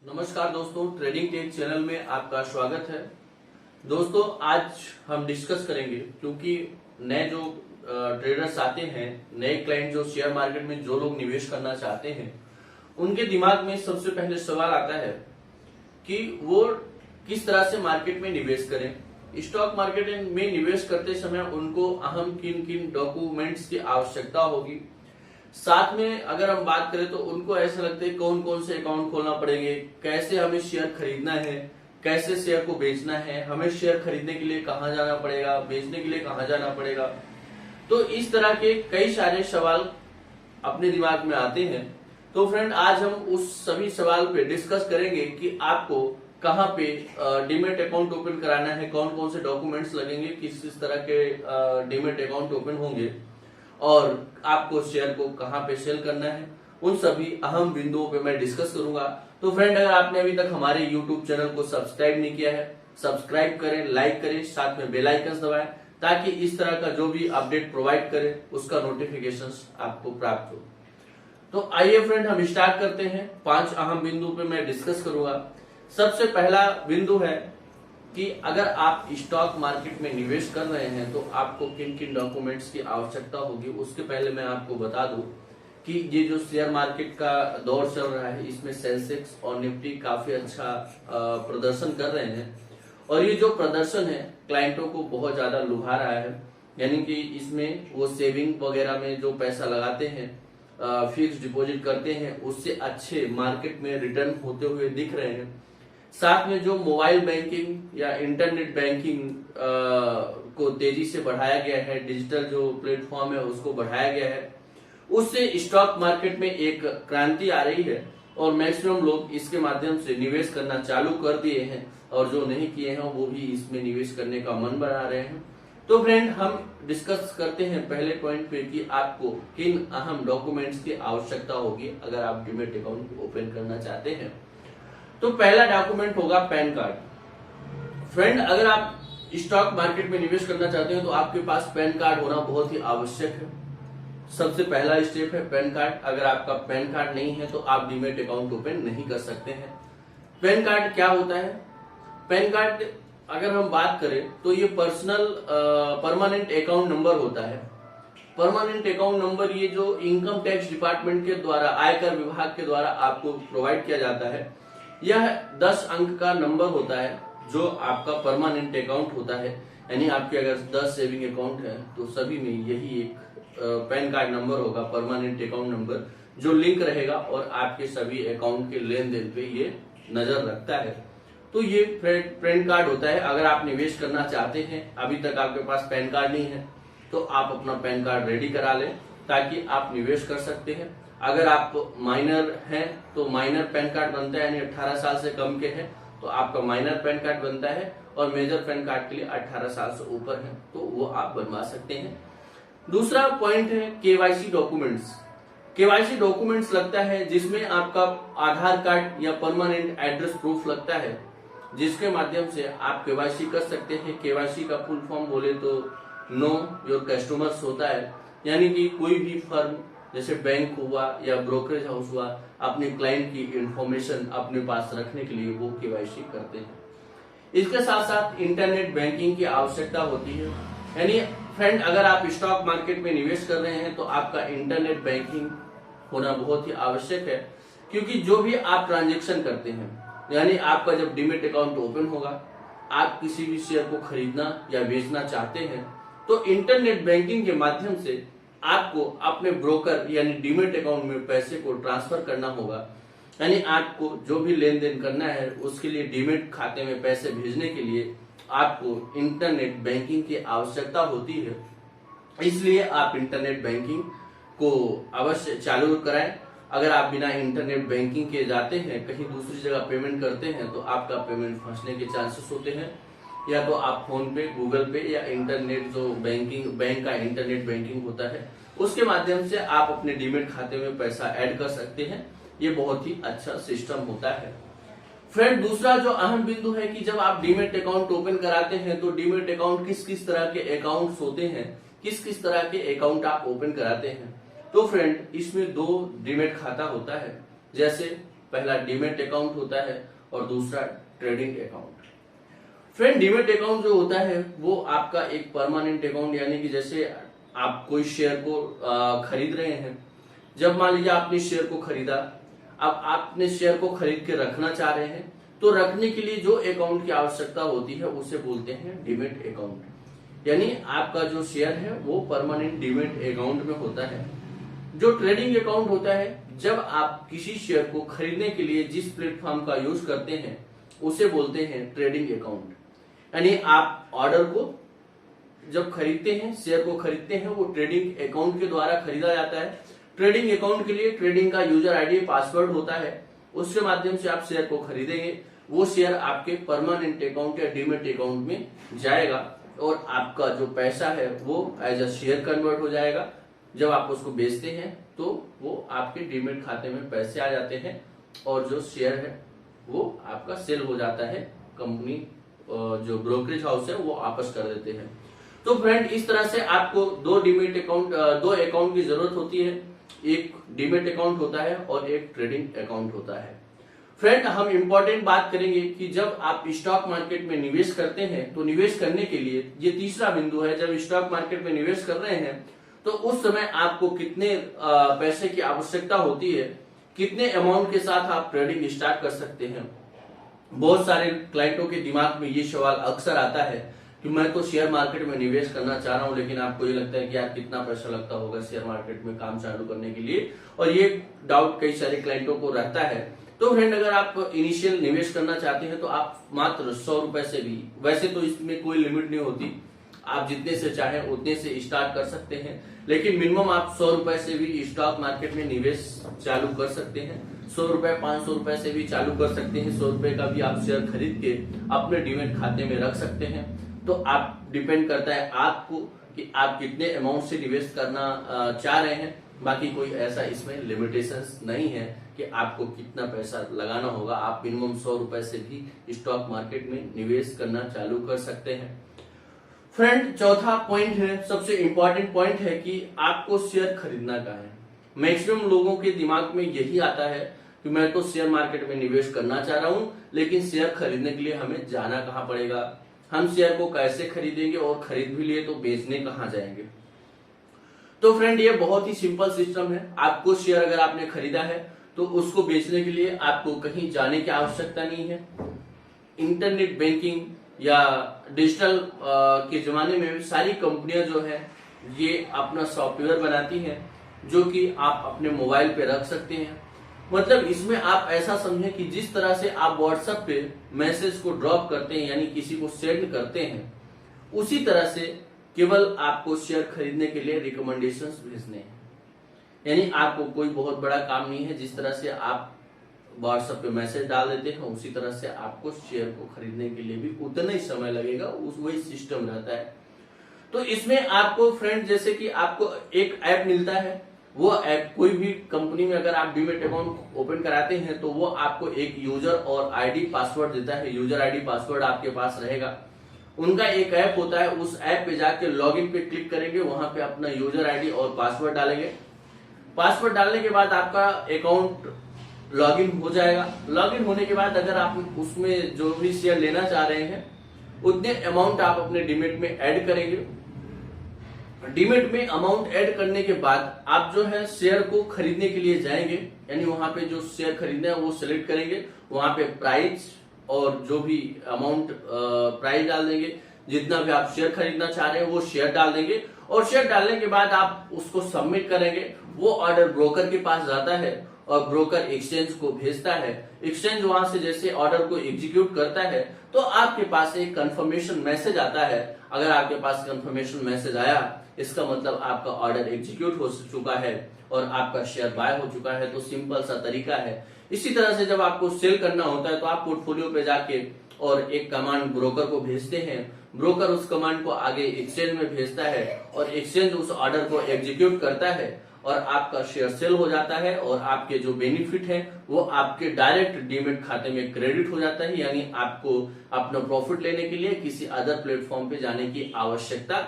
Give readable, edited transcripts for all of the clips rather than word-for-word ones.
नमस्कार दोस्तों, trading take channel में आपका स्वागत है। दोस्तों आज हम डिस्कस करेंगे क्योंकि नए जो ट्रेडर्स आते हैं, नए क्लाइंट जो शेयर मार्केट में जो लोग निवेश करना चाहते हैं, उनके दिमाग में सबसे पहले सवाल आता है कि वो किस तरह से मार्केट में निवेश करें। स्टॉक मार्केट में निवेश करते समय उनको अहम किन किन डॉक्यूमेंट्स की आवश्यकता होगी। साथ में अगर हम बात करें तो उनको ऐसा लगता है कौन कौन से अकाउंट खोलना पड़ेंगे, कैसे हमें शेयर खरीदना है, कैसे शेयर को बेचना है, हमें शेयर खरीदने के लिए कहाँ जाना पड़ेगा, बेचने के लिए कहाँ जाना पड़ेगा। तो इस तरह के कई सारे सवाल अपने दिमाग में आते हैं। तो फ्रेंड आज हम उस सभी सवाल पे डिस्कस करेंगे कि आपको कहाँ पे डीमेट अकाउंट ओपन कराना है, कौन कौन से डॉक्यूमेंट्स लगेंगे, किस किस तरह के डीमेट अकाउंट ओपन होंगे और आपको शेयर को कहां पे सेल करना है। उन सभी अहम बिंदुओं पे मैं डिस्कस करूंगा। तो फ्रेंड अगर आपने अभी तक हमारे YouTube चैनल को सब्सक्राइब नहीं किया है, सब्सक्राइब करें, लाइक करें, साथ में बेल आइकन दबाएं ताकि इस तरह का जो भी अपडेट प्रोवाइड करें उसका नोटिफिकेशन आपको प्राप्त हो। तो आइए फ्रेंड हम स्टार्ट करते हैं। 5 अहम बिंदु पे मैं डिस्कस करूंगा। सबसे पहला बिंदु है कि अगर आप स्टॉक मार्केट में निवेश कर रहे हैं तो आपको किन किन डॉक्यूमेंट्स की आवश्यकता होगी। उसके पहले मैं आपको बता दूं कि ये जो शेयर मार्केट का दौर चल रहा है, इसमें सेंसेक्स और निफ्टी काफी अच्छा प्रदर्शन कर रहे हैं और ये जो प्रदर्शन है क्लाइंटों को बहुत ज्यादा लुभा रहा है। यानी कि इसमें वो सेविंग वगैरह में जो पैसा लगाते हैं, फिक्स डिपॉजिट करते हैं, उससे अच्छे मार्केट में रिटर्न होते हुए दिख रहे हैं। साथ में जो मोबाइल बैंकिंग या इंटरनेट बैंकिंग को तेजी से बढ़ाया गया है, डिजिटल जो प्लेटफॉर्म है उसको बढ़ाया गया है, उससे स्टॉक मार्केट में एक क्रांति आ रही है और मैक्सिमम लोग इसके माध्यम से निवेश करना चालू कर दिए हैं और जो नहीं किए हैं वो भी इसमें निवेश करने का मन बना रहे हैं। तो फ्रेंड हम डिस्कस करते हैं पहले पॉइंट पे कि आपको किन अहम डॉक्यूमेंट्स की आवश्यकता होगी अगर आप डीमैट अकाउंट ओपन करना चाहते हैं। तो पहला डॉक्यूमेंट होगा पैन कार्ड। फ्रेंड अगर आप स्टॉक मार्केट में निवेश करना चाहते हैं तो आपके पास पैन कार्ड होना बहुत ही आवश्यक है। सबसे पहला स्टेप है पैन कार्ड। अगर आपका पैन कार्ड नहीं है तो आप डीमैट अकाउंट ओपन नहीं कर सकते हैं। पैन कार्ड क्या होता है? पैन कार्ड अगर हम बात करें तो ये पर्सनल परमानेंट अकाउंट नंबर होता है। परमानेंट अकाउंट नंबर ये जो इनकम टैक्स डिपार्टमेंट के द्वारा, आयकर विभाग के द्वारा आपको प्रोवाइड किया जाता है। यह 10 अंक का नंबर होता है जो आपका परमानेंट अकाउंट होता है। यानी आपके अगर 10 सेविंग अकाउंट है तो सभी में यही एक पैन कार्ड नंबर होगा, परमानेंट अकाउंट नंबर, जो लिंक रहेगा और आपके सभी अकाउंट के लेन देन पे ये नजर रखता है। तो ये पैन कार्ड होता है। अगर आप निवेश करना चाहते हैं, अभी तक आपके पास पैन कार्ड नहीं है, तो आप अपना पैन कार्ड रेडी करा लें ताकि आप निवेश कर सकते हैं। अगर आप माइनर हैं तो माइनर पैन कार्ड बनता है, यानी 18 साल से कम के हैं तो आपका माइनर पैन कार्ड बनता है और मेजर पैन कार्ड के लिए 18 साल से ऊपर है तो वो आप बनवा सकते हैं। दूसरा पॉइंट है केवाईसी डॉक्यूमेंट्स। केवाईसी डॉक्यूमेंट्स लगता है जिसमें आपका आधार कार्ड या परमानेंट एड्रेस प्रूफ लगता है, जिसके माध्यम से आप केवाईसी कर सकते हैं। केवाईसी का फुल फॉर्म बोले तो नो योर कस्टमर्स होता है। यानी कि कोई भी फर्म जैसे बैंक हुआ या ब्रोकरेज हाउस हुआ, अपने क्लाइंट की इंफॉर्मेशन अपने पास रखने के लिए वो केवाईसी करते हैं। इसके साथ साथ इंटरनेट बैंकिंग की आवश्यकता होती है। यानी फ्रेंड अगर आप स्टॉक मार्केट में निवेश कर रहे हैं तो आपका इंटरनेट बैंकिंग होना बहुत ही आवश्यक है, क्योंकि जो भी आप ट्रांजेक्शन करते हैं, यानी आपका जब डीमैट अकाउंट ओपन होगा, आप किसी भी शेयर को खरीदना या बेचना चाहते हैं तो इंटरनेट बैंकिंग के माध्यम से आपको अपने ब्रोकर यानी डीमैट अकाउंट में पैसे को ट्रांसफर करना होगा। यानी आपको जो भी लेन देन करना है उसके लिए डीमैट खाते में पैसे भेजने के लिए आपको इंटरनेट बैंकिंग की आवश्यकता होती है। इसलिए आप इंटरनेट बैंकिंग को अवश्य चालू कराएं। अगर आप बिना इंटरनेट बैंकिंग के जाते हैं, कहीं दूसरी जगह पेमेंट करते हैं तो आपका पेमेंट फंसने के चांसेस होते हैं। या तो आप फोन पे, गूगल पे या इंटरनेट जो बैंक का इंटरनेट बैंकिंग होता है उसके माध्यम से आप अपने डीमैट खाते में पैसा ऐड कर सकते हैं। ये बहुत ही अच्छा सिस्टम होता है। फ्रेंड दूसरा जो अहम बिंदु है कि जब आप डीमैट अकाउंट ओपन कराते हैं तो डीमैट अकाउंट किस किस तरह के अकाउंट्स होते हैं, किस किस तरह के अकाउंट आप ओपन कराते हैं। तो फ्रेंड इसमें 2 डीमैट खाता होता है। जैसे पहला डीमेट अकाउंट होता है और दूसरा trading account. Friend, demat account जो होता है वो आपका एक परमानेंट अकाउंट, यानी कि जैसे आप कोई शेयर को खरीद रहे हैं, जब मान लीजिए आपने शेयर को खरीदा, अब आपने शेयर को खरीद के रखना चाह रहे हैं, तो रखने के लिए जो अकाउंट की आवश्यकता होती है उसे बोलते हैं डीमेट अकाउंट। यानी आपका जो शेयर है वो परमानेंट डीमेट अकाउंट में होता है। जो ट्रेडिंग अकाउंट होता है, जब आप किसी शेयर को खरीदने के लिए जिस प्लेटफॉर्म का यूज करते हैं उसे बोलते हैं ट्रेडिंग अकाउंट। यानी आप ऑर्डर को जब खरीदते हैं, शेयर को खरीदते हैं, वो ट्रेडिंग अकाउंट के द्वारा खरीदा जाता है। ट्रेडिंग अकाउंट के लिए ट्रेडिंग का यूजर आईडी पासवर्ड होता है, उसके माध्यम से आप शेयर को खरीदेंगे। वो शेयर आपके परमानेंट अकाउंट या डीमेट अकाउंट में जाएगा और आपका जो पैसा है वो एज अ शेयर कन्वर्ट हो जाएगा। जब आप उसको बेचते हैं तो वो आपके डीमेट खाते में पैसे आ जाते हैं और जो शेयर है वो आपका सेल हो जाता है। कंपनी जो ब्रोकरेज हाउस है वो वापस कर देते हैं। तो फ्रेंड, इस तरह से आपको दो अकाउंट की जरूरत होती है। एक डीमेट अकाउंट होता है और एक ट्रेडिंग अकाउंट होता है। फ्रेंड, हम इंपॉर्टेंट बात करेंगे कि जब आप स्टॉक मार्केट में निवेश करते हैं तो निवेश करने के लिए ये तीसरा बिंदु है। जब स्टॉक मार्केट में निवेश कर रहे हैं तो उस समय आपको कितने पैसे की आवश्यकता होती है, कितने अमाउंट के साथ आप ट्रेडिंग स्टार्ट कर सकते हैं। बहुत सारे क्लाइंटों के दिमाग में ये सवाल अक्सर आता है कि मैं तो शेयर मार्केट में निवेश करना चाह रहा हूं, लेकिन आपको ये लगता है कि यार कितना पैसा लगता होगा शेयर मार्केट में काम चालू करने के लिए, और ये डाउट कई सारे क्लाइंटों को रहता है। तो फ्रेंड, अगर आप इनिशियल निवेश करना चाहते हैं तो आप मात्र 100 रुपए से भी, वैसे तो इसमें कोई लिमिट नहीं होती, आप जितने से चाहे उतने से स्टार्ट कर सकते हैं, लेकिन मिनिमम आप 100 रुपए से भी स्टॉक मार्केट में निवेश चालू कर सकते हैं। 100 रुपए 500 रुपए से भी चालू कर सकते हैं। 100 रुपए का भी आप शेयर खरीद के अपने डीमेट खाते में रख सकते हैं। तो आप डिपेंड करता है आपको कि आप कितने अमाउंट से निवेश करना चाह रहे हैं। बाकी कोई ऐसा इसमें लिमिटेशंस नहीं है कि आपको कितना पैसा लगाना होगा। आप मिनिमम 100 रुपए से भी स्टॉक मार्केट में निवेश करना चालू कर सकते हैं। फ्रेंड, चौथा पॉइंट है, सबसे इंपॉर्टेंट पॉइंट है कि आपको शेयर खरीदना कहाँ है। मैक्सिमम लोगों के दिमाग में यही आता है कि मैं तो शेयर मार्केट में निवेश करना चाह रहा हूं, लेकिन शेयर खरीदने के लिए हमें जाना कहाँ पड़ेगा, हम शेयर को कैसे खरीदेंगे, और खरीद भी लिए तो बेचने कहाँ जाएंगे। तो फ्रेंड, ये बहुत ही सिंपल सिस्टम है। आपको शेयर अगर आपने खरीदा है तो उसको बेचने के लिए आपको कहीं जाने की आवश्यकता नहीं है। इंटरनेट बैंकिंग या डिजिटल के जमाने में सारी कंपनियां जो है ये अपना सॉफ्टवेयर बनाती हैं जो कि आप अपने मोबाइल पे रख सकते हैं। मतलब इसमें आप ऐसा समझें कि जिस तरह से आप व्हाट्सएप पे मैसेज को ड्रॉप करते हैं, यानी किसी को सेंड करते हैं, उसी तरह से केवल आपको शेयर खरीदने के लिए रिकमेंडेशंस भेजने हैं। यानी आपको कोई बहुत बड़ा काम नहीं है। जिस तरह से आप व्हाट्सएप पे मैसेज डाल देते हैं उसी तरह से आपको शेयर को खरीदने के लिए भी उतना ही समय लगेगा, वही सिस्टम रहता है। तो इसमें आपको फ्रेंड, जैसे कि आपको एक ऐप मिलता है, वो ऐप कोई भी कंपनी में अगर आप डीमेट अकाउंट ओपन कराते हैं तो वो आपको एक यूजर और आईडी पासवर्ड देता है। यूजर आईडी पासवर्ड आपके पास रहेगा। उनका एक ऐप होता है, उस ऐप पे जाके लॉगिन पे क्लिक करेंगे, वहां पे अपना यूजर आईडी और पासवर्ड डालेंगे। पासवर्ड डालने के बाद आपका अकाउंट लॉगिन हो जाएगा। लॉगिन होने के बाद अगर आप उसमें जो भी शेयर लेना चाह रहे हैं उतने अमाउंट आप अपने डीमेट में ऐड करेंगे। डीमेट में अमाउंट ऐड करने के बाद आप जो है शेयर को खरीदने के लिए जाएंगे, यानी वहां पे जो शेयर खरीदना है वो सिलेक्ट करेंगे। वहां पे प्राइस और जो भी अमाउंट प्राइस डाल देंगे, जितना भी आप शेयर खरीदना चाह रहे हैं वो शेयर डाल देंगे, और शेयर डालने के बाद आप उसको सबमिट करेंगे। वो ऑर्डर ब्रोकर के पास जाता है और ब्रोकर एक्सचेंज को भेजता है। एक्सचेंज वहां से जैसे ऑर्डर को एग्जीक्यूट करता है तो आपके पास एक कंफर्मेशन मैसेज आता है। अगर आपके पास कंफर्मेशन मैसेज आया, इसका मतलब आपका ऑर्डर एग्जीक्यूट हो चुका है और आपका शेयर बाय हो चुका है। तो सिंपल सा तरीका है। इसी तरह से जब आपको सेल करना होता है तो आप पोर्टफोलियो पे जाके और एक कमांड ब्रोकर को भेजते हैं। ब्रोकर उस कमांड को आगे एक्सचेंज में भेजता है और एक्सचेंज उस ऑर्डर को एग्जीक्यूट करता है और आपका शेयर सेल हो जाता है, और आपके जो बेनिफिट है वो आपके डायरेक्ट डीमेट खाते में क्रेडिट हो जाता है। यानी आपको अपना प्रॉफिट लेने के लिए किसी अदर प्लेटफॉर्म पे जाने की आवश्यकता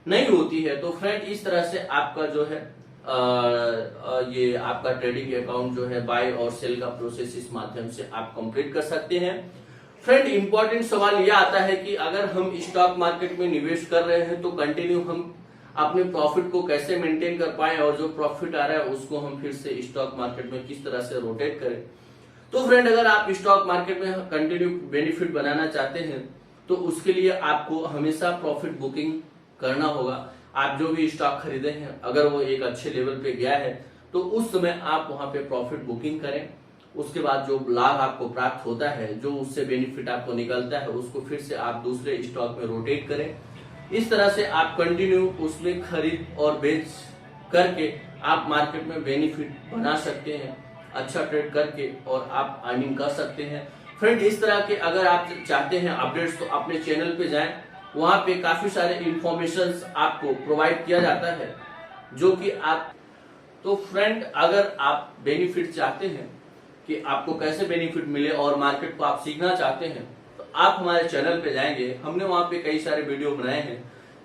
नहीं होती है। तो फ्रेंड, इस तरह से आपका जो है ये आपका ट्रेडिंग अकाउंट जो है बाय और सेल का प्रोसेस इस माध्यम से आप कंप्लीट कर सकते हैं। फ्रेंड, इंपॉर्टेंट सवाल यह आता है कि अगर हम स्टॉक मार्केट में निवेश कर रहे हैं तो कंटिन्यू हम अपने प्रॉफिट को कैसे मेंटेन कर पाए और जो प्रॉफिट आ रहा है उसको हम फिर से स्टॉक मार्केट में किस तरह से रोटेट करें। तो फ्रेंड, अगर आप स्टॉक मार्केट में कंटिन्यू बेनिफिट बनाना चाहते हैं तो उसके लिए आपको हमेशा प्रॉफिट बुकिंग करना होगा। आप जो भी स्टॉक खरीदे हैं अगर वो एक अच्छे लेवल पे गया है तो उस समय आप वहां पे प्रॉफिट बुकिंग करें। उसके बाद जो लाभ आपको प्राप्त होता है, जो उससे बेनिफिट आपको निकलता है, उसको फिर से आप दूसरे स्टॉक में रोटेट करें। इस तरह से आप कंटिन्यू उसमें खरीद और बेच करके आप मार्केट में बेनिफिट बना सकते हैं, अच्छा ट्रेड करके, और आप अर्निंग कर सकते हैं। फ्रेंड, इस तरह के अगर आप चाहते हैं अपडेट्स तो अपने चैनल पे जाएं, वहां पे काफी सारे इंफॉर्मेशन आपको प्रोवाइड किया जाता है जो कि आप। तो फ्रेंड, अगर आप बेनिफिट चाहते हैं कि आपको कैसे बेनिफिट मिले और मार्केट को आप सीखना चाहते हैं तो आप हमारे चैनल पे जाएंगे। हमने वहां पे कई सारे वीडियो बनाए हैं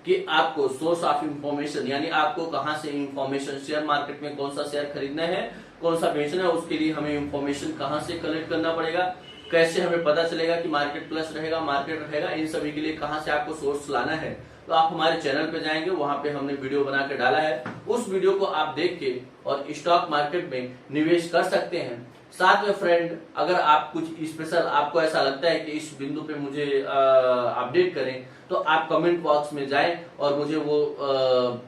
कि आपको सोर्स ऑफ इंफॉर्मेशन, यानी आपको कहां से इंफॉर्मेशन, शेयर मार्केट में कौन सा शेयर खरीदना है, कौन सा बेचना है, उसके लिए हमें इंफॉर्मेशन कहां से कलेक्ट करना पड़ेगा, कैसे हमें पता चलेगा कि मार्केट प्लस रहेगा, मार्केट रहेगा, इन सभी के लिए कहां से आपको सोर्स लाना है। तो आप हमारे चैनल पे जाएंगे, वहां पे हमने वीडियो बना के डाला है, उस वीडियो को आप देख के और स्टॉक मार्केट में निवेश कर सकते हैं। साथ में फ्रेंड, अगर आप कुछ स्पेशल आपको ऐसा लगता है कि इस बिंदु पे मुझे अपडेट करें तो आप कमेंट बॉक्स में जाएं और मुझे वो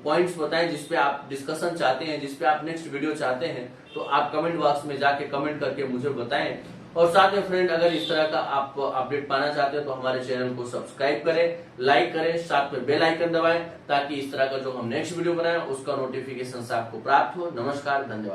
पॉइंट्स बताएं जिसपे आप डिस्कशन चाहते हैं, जिसपे आप नेक्स्ट वीडियो चाहते हैं, तो आप कमेंट बॉक्स में जाके कमेंट करके मुझे बताएं। और साथ में फ्रेंड, अगर इस तरह का आप अपडेट पाना चाहते हैं तो हमारे चैनल को सब्सक्राइब करें, लाइक करें, साथ में बेल आइकन दबाएं ताकि इस तरह का जो हम नेक्स्ट वीडियो बनाएं उसका नोटिफिकेशन आपको प्राप्त हो। नमस्कार, धन्यवाद।